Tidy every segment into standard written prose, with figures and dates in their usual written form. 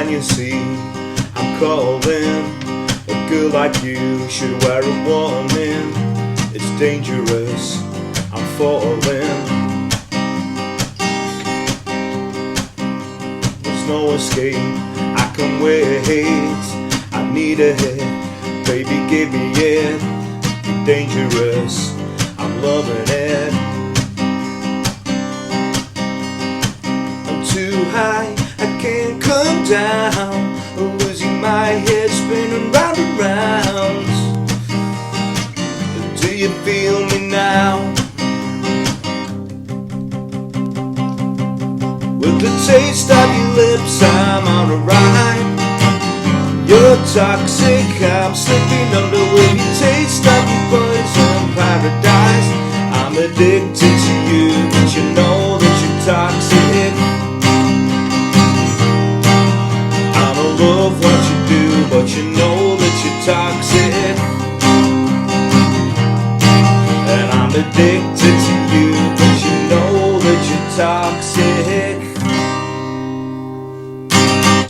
can you see I'm calling? A girl like you should wear a warning. It's dangerous, I'm falling. There's no escape, I can wait. I need a hit, baby give me it. You're dangerous, I'm loving it. I'm too high, I can't come down. Losing my head, spinning round and round. Do you feel me now? With the taste of your lips, I'm on a ride. You're toxic, I'm slipping under with your taste of your poison paradise. I'm addicted to you, but you know that you're toxic. Love what you do, but you know that you're toxic. And I'm addicted to you, but you know that you're toxic.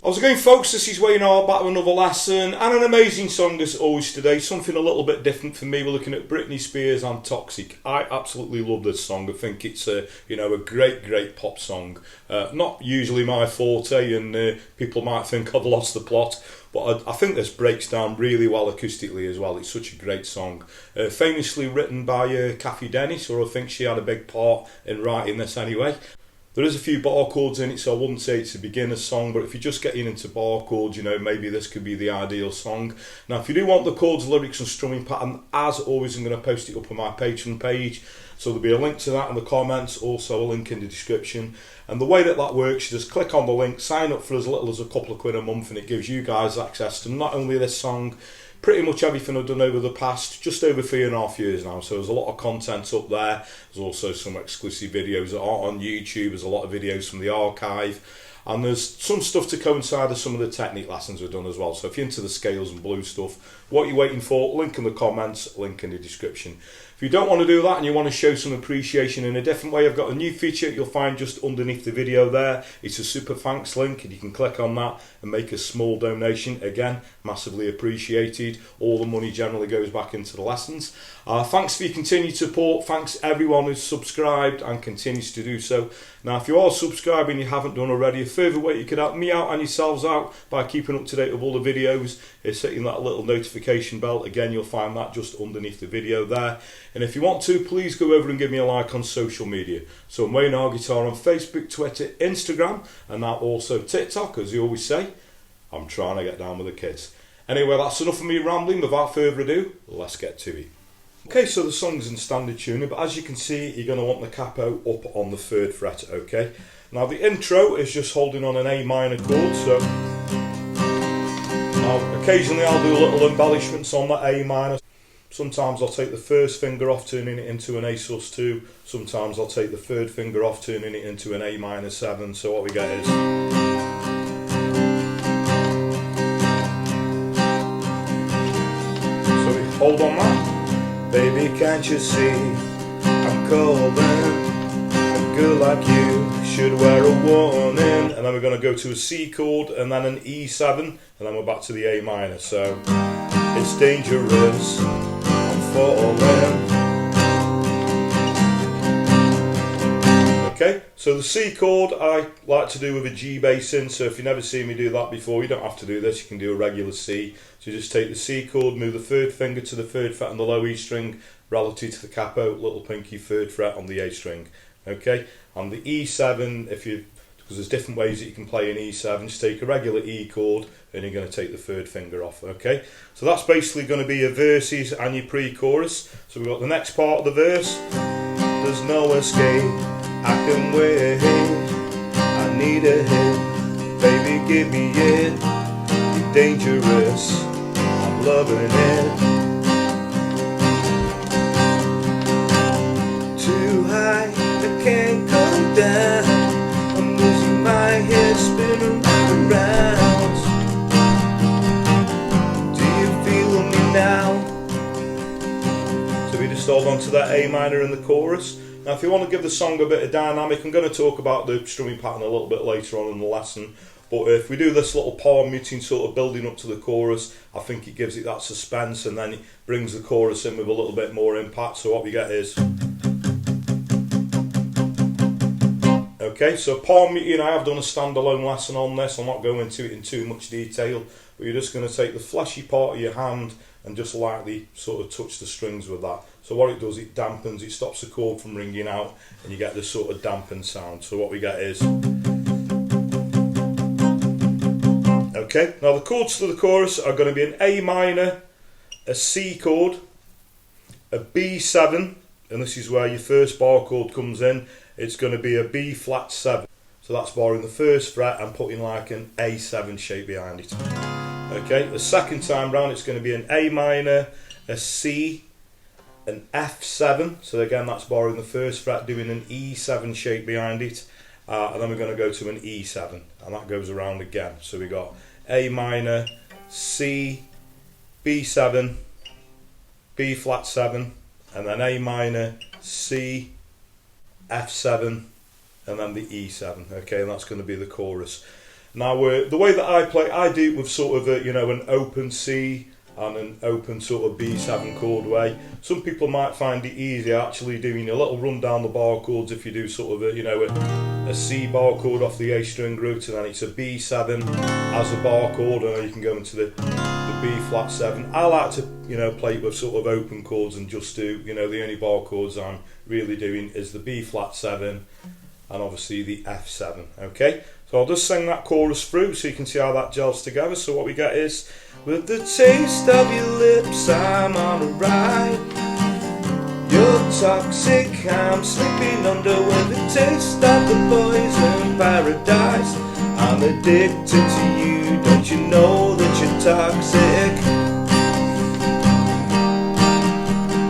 How's it going, folks? This is Wayne Hart back with another lesson and an amazing song as always today. Something a little bit different for me. We're looking at Britney Spears and Toxic. I absolutely love this song. I think it's a great pop song. Not usually my forte, and people might think I've lost the plot, but I think this breaks down really well acoustically as well. It's such a great song. Famously written by Kathy Dennis, or I think she had a big part in writing this anyway. There is a few bar chords in it, so I wouldn't say it's a beginner's song, but if you're just getting into bar chords, you know, maybe this could be the ideal song. Now, if you do want the chords, lyrics and strumming pattern, as always, I'm going to post it up on my Patreon page, so there'll be a link to that in the comments, also a link in the description. And the way that works, you just click on the link, sign up for as little as a couple of quid a month, and it gives you guys access to not only this song, pretty much everything I've done over the past just over 3.5 years now. So there's a lot of content up there. There's also some exclusive videos that are on YouTube. There's a lot of videos from the archive, and there's some stuff to coincide with some of the technique lessons we've done as well. So if you're into the scales and blues stuff, what you're waiting for, link in the comments, link in the description. If you don't want to do that and you want to show some appreciation in a different way, I've got a new feature you'll find just underneath the video there. It's a super thanks link, and you can click on that and make a small donation. Again, massively appreciated. All the money generally goes back into the lessons. Thanks for your continued support. Thanks everyone who's subscribed and continues to do so. Now, if you are subscribing and you haven't done already, a further way you could help me out and yourselves out by keeping up to date with all the videos is hitting that little notification bell. Again, you'll find that just underneath the video there. And if you want to, please go over and give me a like on social media. So I'm Wayne Hart Guitar on Facebook, Twitter, Instagram, and now also TikTok, as you always say. I'm trying to get down with the kids. Anyway, that's enough of me rambling. Without further ado, let's get to it. Okay, so the song's in standard tuning, but as you can see, you're going to want the capo up on the 3rd fret, okay? Now, the intro is just holding on an A minor chord, so now, occasionally I'll do little embellishments on that A minor. Sometimes I'll take the 1st finger off, turning it into an A sus2. Sometimes I'll take the 3rd finger off, turning it into an A minor 7. So what we get is... So we hold on that. Baby, can't you see I'm calling? A girl like you should wear a warning. And then we're going to go to a C chord and then an E7, and then we're back to the A minor. So it's dangerous, I'm falling. Okay, so the C chord I like to do with a G bass in, so if you've never seen me do that before, you don't have to do this, you can do a regular C. So just take the C chord, move the 3rd finger to the 3rd fret on the low E string, relative to the capo, little pinky 3rd fret on the A string. Okay, on the E7, because there's different ways that you can play an E7, just take a regular E chord and you're going to take the 3rd finger off. Okay, so that's basically going to be your verses and your pre-chorus. So we've got the next part of the verse. There's no escape, I can wait, I need a hit, baby give me it, you're dangerous, I'm loving it. Too high, I can't come down, I'm losing my head, spinning round and round. Do you feel me now? So we just hold on to that A minor in the chorus. Now, if you want to give the song a bit of dynamic, I'm going to talk about the strumming pattern a little bit later on in the lesson. But if we do this little palm muting sort of building up to the chorus, I think it gives it that suspense, and then it brings the chorus in with a little bit more impact. So what we get is, okay, so palm muting, I have done a standalone lesson on this. I'm not going into it in too much detail, but you're just going to take the fleshy part of your hand and just lightly sort of touch the strings with that. So what it does, it dampens, it stops the chord from ringing out, and you get this sort of dampened sound. So what we get is, okay, now the chords to the chorus are going to be an A minor, a C chord, a B7, and this is where your first bar chord comes in. It's going to be a B flat 7. So that's borrowing the first fret and putting like an A7 shape behind it. Okay, the second time round it's going to be an A minor, a C, an F7. So again, that's borrowing the first fret, doing an E7 shape behind it. And then we're going to go to an E7, and that goes around again. So we got A minor, C, B7, B flat 7, and then A minor, C, F7, and then the E7. Okay, and that's going to be the chorus. Now, the way that I play, I do it with sort of a, you know, an open C and an open sort of B7 chord way. Some people might find it easier actually doing a little run down the bar chords if you do sort of a, you know, a C bar chord off the A string root, and then it's a B7 as a bar chord, and then you can go into the B flat 7. I like to, you know, play it with sort of open chords and just do, you know, the only bar chords I'm really doing is the B flat 7 and obviously the F7. Okay, so I'll just sing that chorus through so you can see how that gels together. So what we get is, with the taste of your lips I'm on a ride, you're toxic, I'm slipping under. With the taste of the poison paradise, I'm addicted to you, don't you know that you're toxic?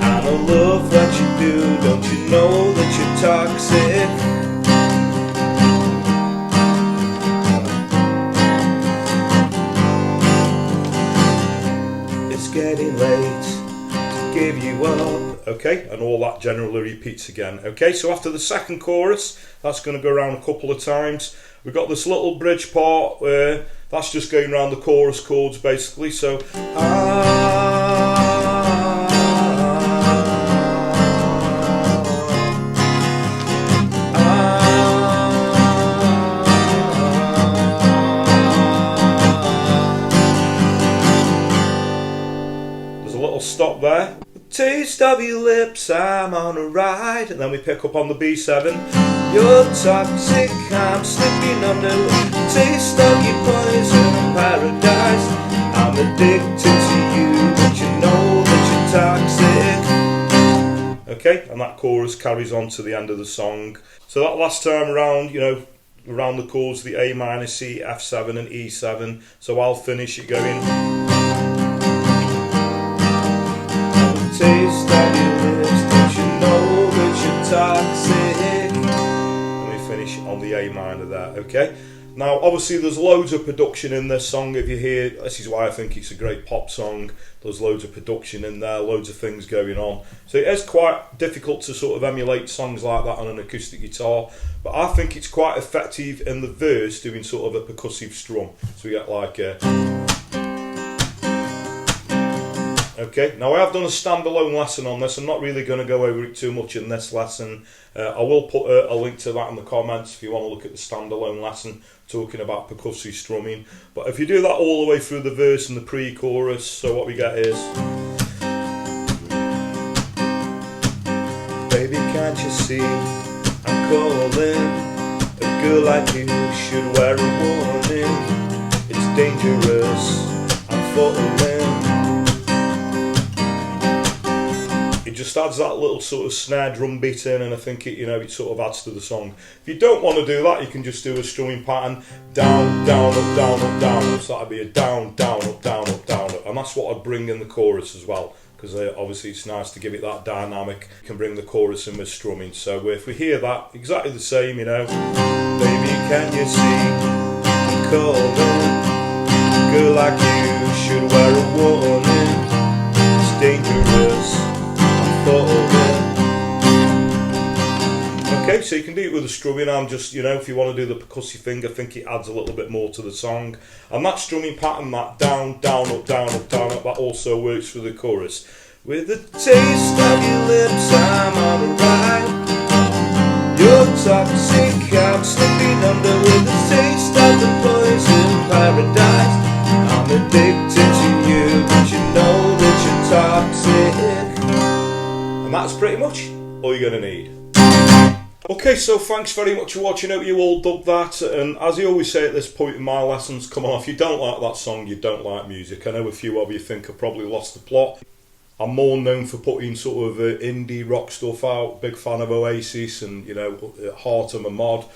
And I love what you do, don't you know that you're toxic? It's getting late to give you up. Okay, and all that generally repeats again. Okay, so after the second chorus, that's going to go around a couple of times. We've got this little bridge part where that's just going around the chorus chords basically. So there's a little stop there. Taste of your lips, I'm on a ride, and then we pick up on the B7. You're toxic, I'm slipping under. Taste of your poison paradise, I'm addicted to you, but you know that you're toxic. Okay, and that chorus carries on to the end of the song. So that last time around, you know, around the chords, the A minor, C, F7 and E7. So I'll finish it going, taste of your lips, don't you know that you're toxic? And we finish on the A minor there, okay? Now, obviously, there's loads of production in this song. If you hear, this is why I think it's a great pop song. There's loads of production in there, loads of things going on. So it is quite difficult to sort of emulate songs like that on an acoustic guitar. But I think it's quite effective in the verse doing sort of a percussive strum. So we get like a... Okay, now I have done a standalone lesson on this. I'm not really going to go over it too much in this lesson. I will put a link to that in the comments if you want to look at the standalone lesson talking about percussive strumming. But if you do that all the way through the verse and the pre-chorus, so what we get is, baby, can't you see I'm calling? A girl like you should wear a warning. It's dangerous, I'm falling. It just adds that little sort of snare drum beat in, and I think it, you know, it sort of adds to the song. If you don't want to do that, you can just do a strumming pattern, down, down, up, down, up, down, up. So that'd be a down, down, up, down, up, down, up, and that's what I'd bring in the chorus as well, because obviously it's nice to give it that dynamic. You can bring the chorus in with strumming. So if we hear that, exactly the same, you know, baby, can you see I'm calling? A girl like you should wear a warning. It's dangerous. Okay, Okay, so you can do it with the strumming. I'm just, you know, if you want to do the percussive thing, I think it adds a little bit more to the song. And that strumming pattern, that down, down, up, down, up, down, up, that also works for the chorus. With the taste of your lips, I'm on a ride. You're toxic, I'm slipping under with the taste of the poison paradise. I'm addicted to you, but you know that you're toxic. And that's pretty much all you're going to need. Okay, so thanks very much for watching. Hope you all dug that. And as I always say at this point in my lessons, come on, if you don't like that song, you don't like music. I know a few of you think I probably lost the plot. I'm more known for putting sort of indie rock stuff out. Big fan of Oasis and, you know, Heart of a Mod.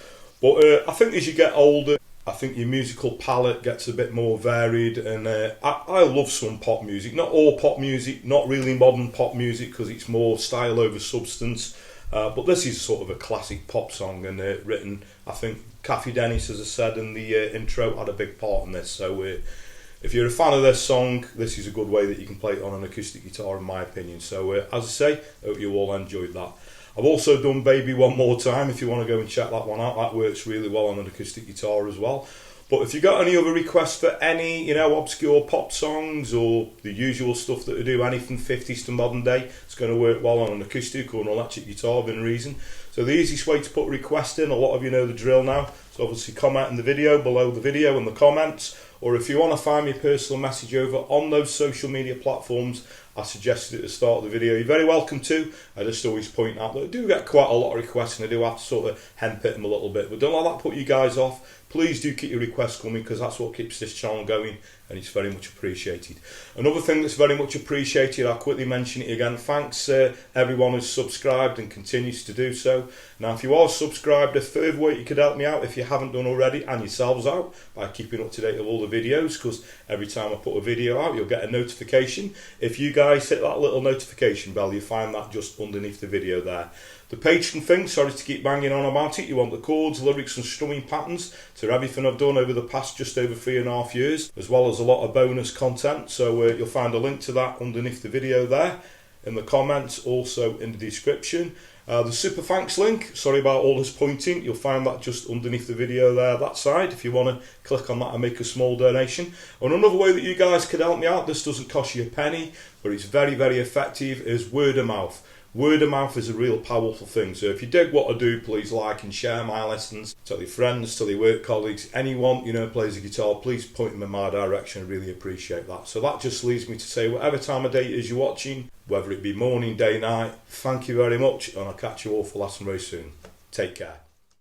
But I think as you get older, I think your musical palette gets a bit more varied. And I love some pop music. Not all pop music, not really modern pop music, because it's more style over substance. But this is sort of a classic pop song, and written, I think, Kathy Dennis, as I said in the intro, had a big part in this. So if you're a fan of this song, this is a good way that you can play it on an acoustic guitar, in my opinion. So as I say, I hope you all enjoyed that. I've also done Baby One More Time, if you want to go and check that one out. That works really well on an acoustic guitar as well. But if you got any other requests for any, you know, obscure pop songs or the usual stuff that we do, anything 50s to modern day, it's going to work well on an acoustic or an electric guitar within reason. So the easiest way to put a request in, a lot of you know the drill now, so obviously comment in the video, below the video in the comments, or if you want to find me a personal message over on those social media platforms I suggested at the start of the video, you're very welcome to. I just always point out that I do get quite a lot of requests and I do have to sort of henpit them a little bit, but don't let that put you guys off. Please do keep your requests coming, because that's what keeps this channel going, and it's very much appreciated. Another thing that's very much appreciated, I'll quickly mention it again, thanks everyone who's subscribed and continues to do so. Now if you are subscribed, a further way you could help me out if you haven't done already, and yourselves out, by keeping up to date with all the videos, because every time I put a video out you'll get a notification. If you guys hit that little notification bell, you find that just underneath the video there. The Patreon thing, sorry to keep banging on about it, you want the chords, lyrics and strumming patterns to everything I've done over the past just over 3.5 years, as well as a lot of bonus content, so you'll find a link to that underneath the video there, in the comments, also in the description. The super thanks link, sorry about all this pointing, you'll find that just underneath the video there, that side, if you want to click on that and make a small donation. And another way that you guys could help me out, this doesn't cost you a penny, but it's very, very effective, is word of mouth. Word of mouth is a real powerful thing, so if you dig what I do, please like and share my lessons. Tell your friends, tell your work colleagues, anyone you know plays a guitar, please point them in my direction. I really appreciate that. So that just leaves me to say, whatever time of day it is you're watching, whether it be morning, day, night, thank you very much, and I'll catch you all for lesson very soon. Take care.